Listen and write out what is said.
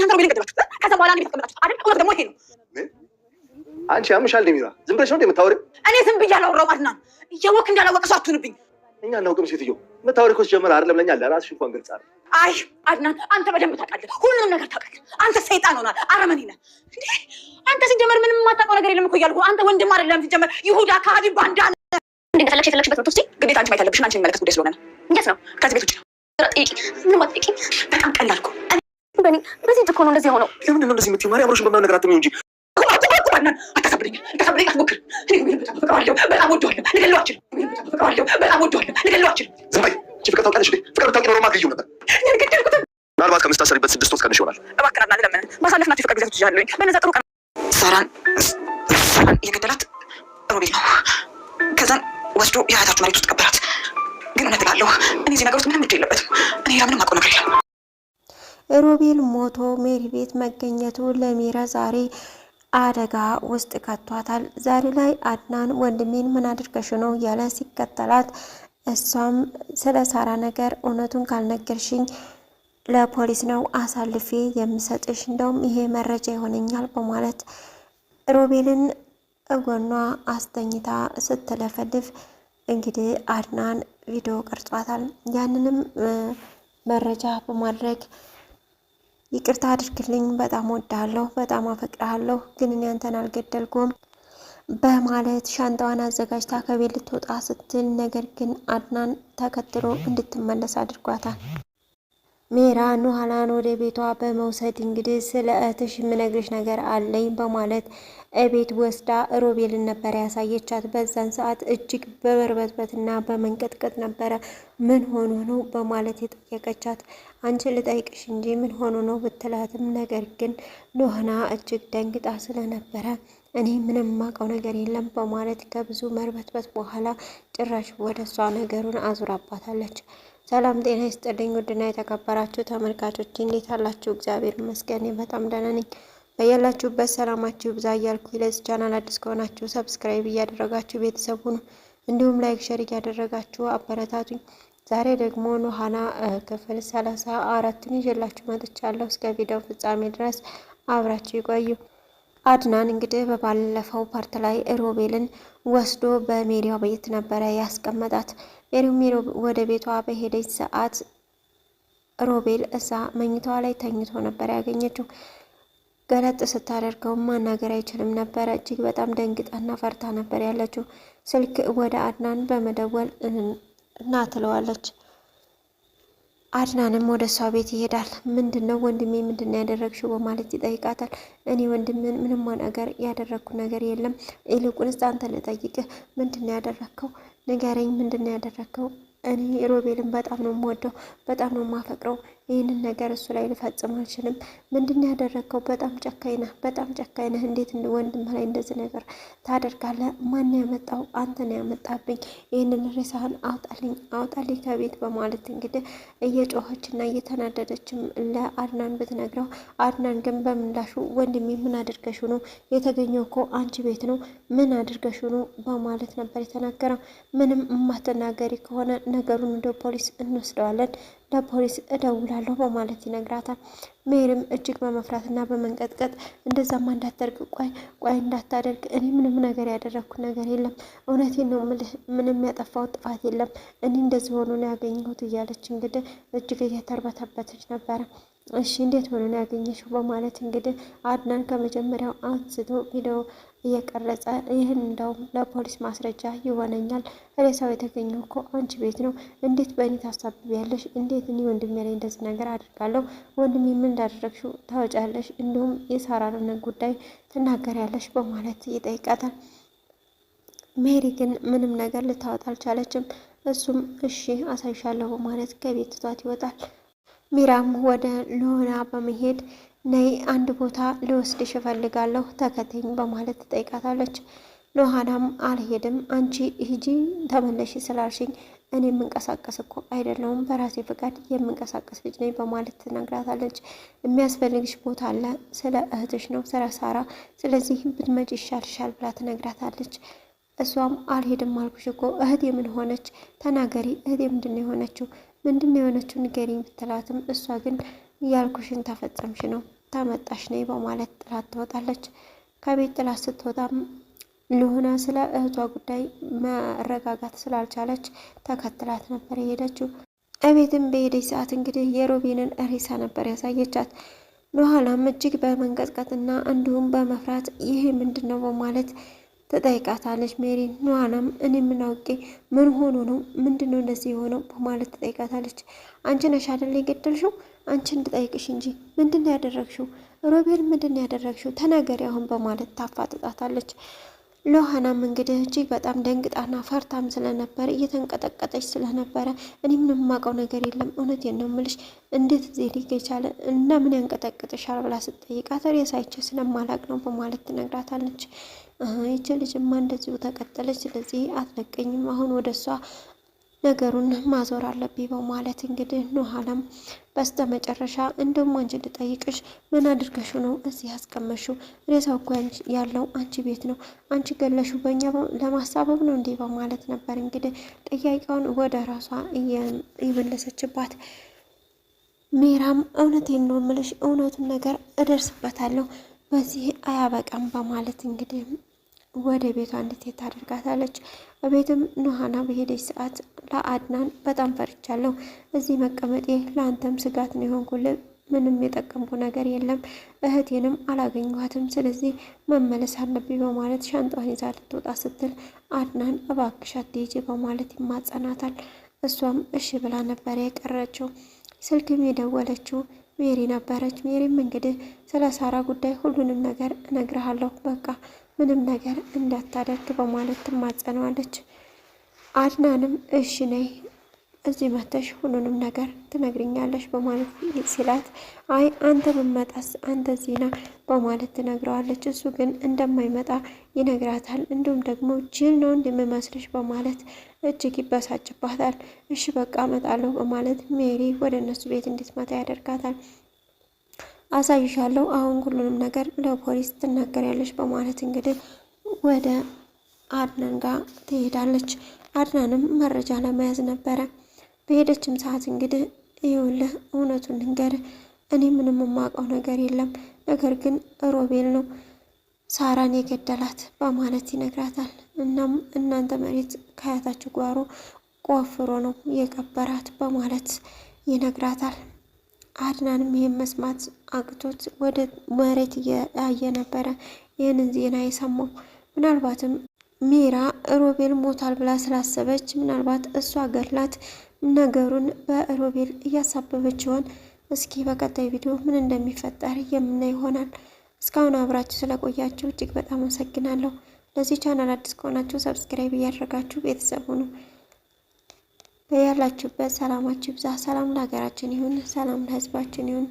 እናንተ ነው የገደላችሁት። ከዛ በኋላ ነው የተቀመጣችሁት አይደል? እውነት ደግሞ ይሄ ነው። አንቺ ያምሻል ደሚራ፣ ዝም ብለሽ ነው እንደምታወሪው? እኔ ዝም ብዬ አላወራሁም አድናን። እያወቅህ እንዳላወቅህ ሰው አትሁንብኝ። እኛ እናውቅም ሴትዮ፣ የምታወሪው እኮ ጀመረ አይደለም ለኛ ለራስሽ እንኳን ግልጽ አይደል? አይ አድናን፣ አንተ በደንብ ታውቃለህ፣ ሁሉንም ነገር ታውቃለህ። አንተ ሰይጣን ሆናል፣ አረመኔ ነህ። እንዴ አንተ ሲጀመር ምንም የማታውቀው ነገር የለም እኮ እያልኩህ። አንተ ወንድም አይደለም ሲጀመር፣ ይሁዳ ካዲ ባንዳ ነህ። እንደፈለግሽ የፈለግሽበት ነው። ግዴታ አንቺ ማየት ያለብሽን አንቺን የሚመለከት ጉዳይ ስለሆነ ነው። እንዴት ነው ከዚህ ቤት ውጭ ነው? ምን ማጥቂ በጣም ቀላል እኮ በኔ በዚህ እኮ ነው እንደዚህ ሆነው። ለምንድን ነው እንደዚህ የምትይው? ማርያም አብሮሽ በማን ነገር አትመኝ እንጂ አታሳብደኝ፣ አትሞክር። እኔ በጣም ፈቅረዋለሁ፣ በጣም ወደዋለሁ፣ ልገለው አልችልም። ፈቅረዋለሁ፣ በጣም ወደዋለሁ፣ ልገለው አልችልም። ዝም በይ። እቺ ፍቅር ታውቂያለሽ እንዴ? ፍቅር ብታውቂ ኖሮ ማግኘው ነበር። ያልገደልኩትም ምናልባት ከምታሰሪበት 6 ወር ቀንሽ ይሆናል። እባክህ አድናን ለምን ማሳለፍናችሁ ፍቅር ጊዜያችሁ ይችላልኝ። በነዛ ጥሩ ቀን ሳራን የገደላት ሮቤል ነው። ከዛን ወስዶ የአያታችሁ መሬት ውስጥ ቀበራት። ግን እውነት እላለሁ እኔ እዚህ ነገር ውስጥ ምንም እጅ የለበትም። እኔ ምንም አውቀው ነገር የለም። ሮቤል ሞቶ ሜሪ ቤት መገኘቱ ለሚራ ዛሬ አደጋ ውስጥ ከቷታል። ዛሬ ላይ አድናን ወንድሜን ምን አድርገሽ ነው እያለ ሲከተላት፣ እሷም ስለ ሳራ ነገር እውነቱን ካልነገርሽኝ ለፖሊስ ነው አሳልፌ የምሰጥሽ፣ እንደውም ይሄ መረጃ ይሆነኛል በማለት ሮቤልን እጎኗ አስተኝታ ስትለፈልፍ እንግዲህ አድናን ቪዲዮ ቀርጿታል። ያንንም መረጃ በማድረግ ይቅርታ አድርግልኝ፣ በጣም ወዳለሁ፣ በጣም አፈቅርሃለሁ፣ ግን እኔ አንተን አልገደልኩም በማለት ሻንጣዋን አዘጋጅታ ከቤት ልትወጣ ስትል፣ ነገር ግን አድናን ተከትሎ እንድትመለስ አድርጓታል። ሜራ ኑሃናን ወደ ቤቷ በመውሰድ እንግዲህ ስለ እህትሽ የምነግርሽ ነገር አለኝ በማለት እቤት ወስዳ ሮቤልን ነበር ያሳየቻት። በዛን ሰዓት እጅግ በመርበትበትና በመንቀጥቀጥ ነበረ ምን ሆኖ ነው በማለት የጠየቀቻት። አንቺ ልጠይቅሽ እንጂ ምን ሆኖ ነው ብትላትም፣ ነገር ግን ኑሃና እጅግ ደንግጣ ስለነበረ እኔ ምንም ማውቀው ነገር የለም በማለት ከብዙ መርበትበት በኋላ ጭራሽ ወደ እሷ ነገሩን አዙራባታለች። ሰላም ጤና ይስጥልኝ ውድና የተከበራችሁ ተመልካቾች እንዴት አላችሁ? እግዚአብሔር ይመስገን በጣም ደህና ነኝ። በያላችሁበት ሰላማችሁ ብዛ እያልኩ ለዚህ ቻናል አዲስ ከሆናችሁ ሰብስክራይብ እያደረጋችሁ ቤተሰብ ሁኑ፣ እንዲሁም ላይክ ሼር እያደረጋችሁ አበረታቱኝ። ዛሬ ደግሞ ኑሃና ክፍል 34ን ይዤላችሁ መጥቻለሁ። እስከ ቪዲዮ ፍጻሜ ድረስ አብራችሁ ይቆዩ። አድናን እንግዲህ በባለፈው ፓርት ላይ ሮቤልን ወስዶ በሜሪያ ቤት ነበረ ያስቀመጣት። ሜሪያ ወደ ቤቷ በሄደች ሰዓት ሮቤል እዛ መኝታዋ ላይ ተኝቶ ነበር ያገኘችው። ገለጥ ስታደርገው ማናገር አይችልም ነበረ። እጅግ በጣም ደንግጣና ፈርታ ነበር ያለችው። ስልክ ወደ አድናን በመደወል እና ትለዋለች። አድናንም ወደ እሷ ቤት ይሄዳል። ምንድነው ወንድሜ ምንድነው ያደረግሽው በማለት ይጠይቃታል። እኔ ወንድምን ምንም ነገር ያደረግኩ ነገር የለም፣ ይልቁንስ አንተ ልጠይቅህ፣ ምንድነው ያደረግከው ንገረኝ፣ ምንድነው ያደረግከው? እኔ ሮቤልን በጣም ነው የምወደው፣ በጣም ነው የማፈቅረው። ይህንን ነገር እሱ ላይ ልፈጽም አልችልም። ምንድነው ያደረግከው? በጣም ጨካኝ ነህ፣ በጣም ጨካኝ ነህ። እንዴት ወንድም ላይ እንደዚህ ነገር ታደርጋለህ? ማን ያመጣው? አንተ ነው ያመጣብኝ። ይህንን ሬሳህን አውጣልኝ፣ አውጣልኝ ከቤት በማለት እንግዲህ እየጮኸችና እየተናደደችም ለአድናን ብትነግረው፣ አድናን ግን በምላሹ ወንድሜ ምን አድርገሽ ነው? የተገኘው እኮ አንቺ ቤት ነው፣ ምን አድርገሽ ነው በማለት ነበር የተናገረው። ምንም የማትናገሪ ከሆነ ነገሩን ወደ ፖሊስ እንወስደዋለን፣ ለፖሊስ እደውላለሁ በማለት ይነግራታል። ሜሪም እጅግ በመፍራትና በመንቀጥቀጥ እንደዛማ እንዳታደርግ፣ ቆይ እንዳታደርግ፣ እኔ ምንም ነገር ያደረግኩት ነገር የለም፣ እውነቴን ነው የምልህ፣ ምንም ያጠፋሁት ጥፋት የለም፣ እኔ እንደዚህ ሆኖ ነው ያገኘሁት እያለች እንግዲህ እጅግ እየተርበተበተች ነበረ። እሺ እንዴት ሆኖ ነው ያገኘሽው በማለት እንግዲህ አድናን ከመጀመሪያው አንስቶ ቪዲዮ እየቀረጸ ይህን እንደውም ለፖሊስ ማስረጃ ይሆነኛል፣ ሬሳው የተገኘው እኮ አንቺ ቤት ነው፣ እንዴት በእኔ ታሳብቢያለሽ? እንዴት እኔ ወንድሜ ላይ እንደዚህ ነገር አድርጋለሁ? ወንድሜ ምን እንዳደረግሽው ታወጫለሽ? እንዲሁም የሳራን ጉዳይ ትናገሪያለሽ በማለት ይጠይቃታል። ሜሪ ግን ምንም ነገር ልታወጣ አልቻለችም። እሱም እሺ አሳይሻለሁ በማለት ከቤት ትቷት ይወጣል። ሚራም ወደ ኑሃና በመሄድ ነይ አንድ ቦታ ልወስድሽ እፈልጋለሁ ተከተኝ በማለት ትጠይቃታለች። ኑሃናም አልሄድም፣ አንቺ ሂጂ ተመለሽ ስላልሽኝ እኔ የምንቀሳቀስ እኮ አይደለሁም፣ በራሴ ፍቃድ የምንቀሳቀስ ልጅ ነኝ በማለት ትነግራታለች። የሚያስፈልግሽ ቦታ አለ፣ ስለ እህትሽ ነው፣ ስለ ሳራ፣ ስለዚህ ብትመጪ ይሻልሻል ብላ ትነግራታለች። እሷም አልሄድም አልኩሽ እኮ እህቴ ምን ሆነች? ተናገሪ፣ እህቴ ምንድነው የሆነችው? ምንድነው የሆነችው ንገሪኝ ብትላትም እሷ ግን ያልኩሽን ተፈጸምሽ ነው ተመጣሽ ነይ በማለት ጥላት ትወጣለች። ከቤት ጥላት ስትወጣም ሉና ስለ እህቷ ጉዳይ መረጋጋት ስላልቻለች ተከትላት ነበር የሄደችው። እቤትም በሄደች ሰዓት እንግዲህ የሮቤልን ሬሳ ነበር ያሳየቻት። ኑሃላም እጅግ በመንቀጥቀጥና እንዲሁም በመፍራት ይሄ ምንድን ነው በማለት ትጠይቃታለች ሜሪን። ኑሃላም እኔ ምን አውቄ ምን ሆኖ ነው ምንድን ነው እንደዚህ የሆነው በማለት ትጠይቃታለች። አንቺ ነሽ አይደል የገደልሽው? አንቺ እንድጠይቅሽ እንጂ ምንድን ነው ያደረግሽው? ሮቤል ምንድን ነው ያደረግሽው? ተናገሪ አሁን በማለት ታፋጥጣታለች። ሉሃናም እንግዲህ እጅግ በጣም ደንግጣና ፈርታም ስለነበር እየተንቀጠቀጠች ስለነበረ እኔ ምንም የማውቀው ነገር የለም እውነቴን ነው የምልሽ እንዴት እዚህ ሊገኝ ቻለ እና ምን ያንቀጠቅጥሻል ብላ ስትጠይቃት ሬሳይቼ ስለማላቅ ነው በማለት ትነግራታለች። ይቺ ልጅማ እንደዚሁ ተቀጠለች፣ ስለዚህ አትለቀኝም፣ አሁን ወደ እሷ ነገሩን ማዞር አለብኝ በማለት እንግዲህ ኑሃላም በስተ መጨረሻ እንደውም አንቺ ልጠይቅሽ ምን አድርገሽ ነው እዚህ ያስቀመሽው? ሬሳው እኮ ያለው አንቺ ቤት ነው፣ አንቺ ገለሽው በእኛ ለማሳበብ ነው እንዲህ በማለት ነበር እንግዲህ ጥያቄውን ወደ ራሷ እየመለሰችባት። ሜራም እውነቴን ነው የምልሽ እውነቱን ነገር እደርስበታለሁ፣ በዚህ አያበቃም በማለት እንግዲህ ወደ ቤቷ እንድትሄድ ታደርጋታለች። ቤትም ኑሃና በሄደች ሰዓት ለአድናን በጣም ፈርቻለሁ፣ እዚህ መቀመጤ ለአንተም ስጋት ነው የሆንኩልህ፣ ምንም የጠቀምኩ ነገር የለም፣ እህቴንም አላገኘኋትም፣ ስለዚህ መመለስ አለብኝ በማለት ሻንጣዋን ይዛ ልትወጣ ስትል አድናን እባክሽ አትሂጂ በማለት ይማጸናታል። እሷም እሺ ብላ ነበር የቀረችው። ስልክም የደወለችው ሜሪ ነበረች። ሜሪም እንግዲህ ስለ ሳራ ጉዳይ ሁሉንም ነገር እነግርሃለሁ፣ በቃ ምንም ነገር እንዳታደርግ በማለት ትማጸነዋለች። አድናንም እሺ ነይ እዚህ መተሽ ሁሉንም ነገር ትነግርኛለሽ በማለት ሲላት አይ አንተ ብመጣስ አንተ ዜና በማለት ትነግረዋለች። እሱ ግን እንደማይመጣ ይነግራታል። እንዲሁም ደግሞ ጅል ነው እንደሚመስልሽ በማለት እጅግ ይበሳጭባታል። እሺ በቃ እመጣለሁ በማለት ሜሪ ወደ እነሱ ቤት እንድትመጣ ያደርጋታል። አሳይሻለሁ አሁን ሁሉንም ነገር ለፖሊስ ትናገሪያለሽ በማለት እንግዲህ ወደ አድናን ጋር ትሄዳለች። አድናንም መረጃ ለመያዝ ነበረ በሄደችም ሰዓት እንግዲህ ይኸውልህ እውነቱን ልንገር እኔ ምንም የማውቀው ነገር የለም፣ ነገር ግን ሮቤል ነው ሳራን የገደላት በማለት ይነግራታል። እናም እናንተ መሬት ከአያታችሁ ጓሮ ቆፍሮ ነው የቀበራት በማለት ይነግራታል። አድናንም ይህን መስማት አቅቶት ወደ መሬት እያየ ነበረ ይህንን ዜና የሰማው። ምናልባትም ሜራ ሮቤል ሞታል ብላ ስላሰበች ምናልባት እሷ ገድላት ነገሩን በሮቤል እያሳበበች ይሆን? እስኪ በቀጣይ ቪዲዮ ምን እንደሚፈጠር የምናይ ይሆናል። እስካሁን አብራችሁ ስለቆያችሁ እጅግ በጣም አመሰግናለሁ። ለዚህ ቻናል አዲስ ከሆናችሁ ሰብስክራይብ እያደረጋችሁ ቤተሰብ ሁኑ። በያላችሁበት ሰላማችሁ ይብዛ። ሰላም ለሀገራችን ይሁን፣ ሰላም ለሕዝባችን ይሁን።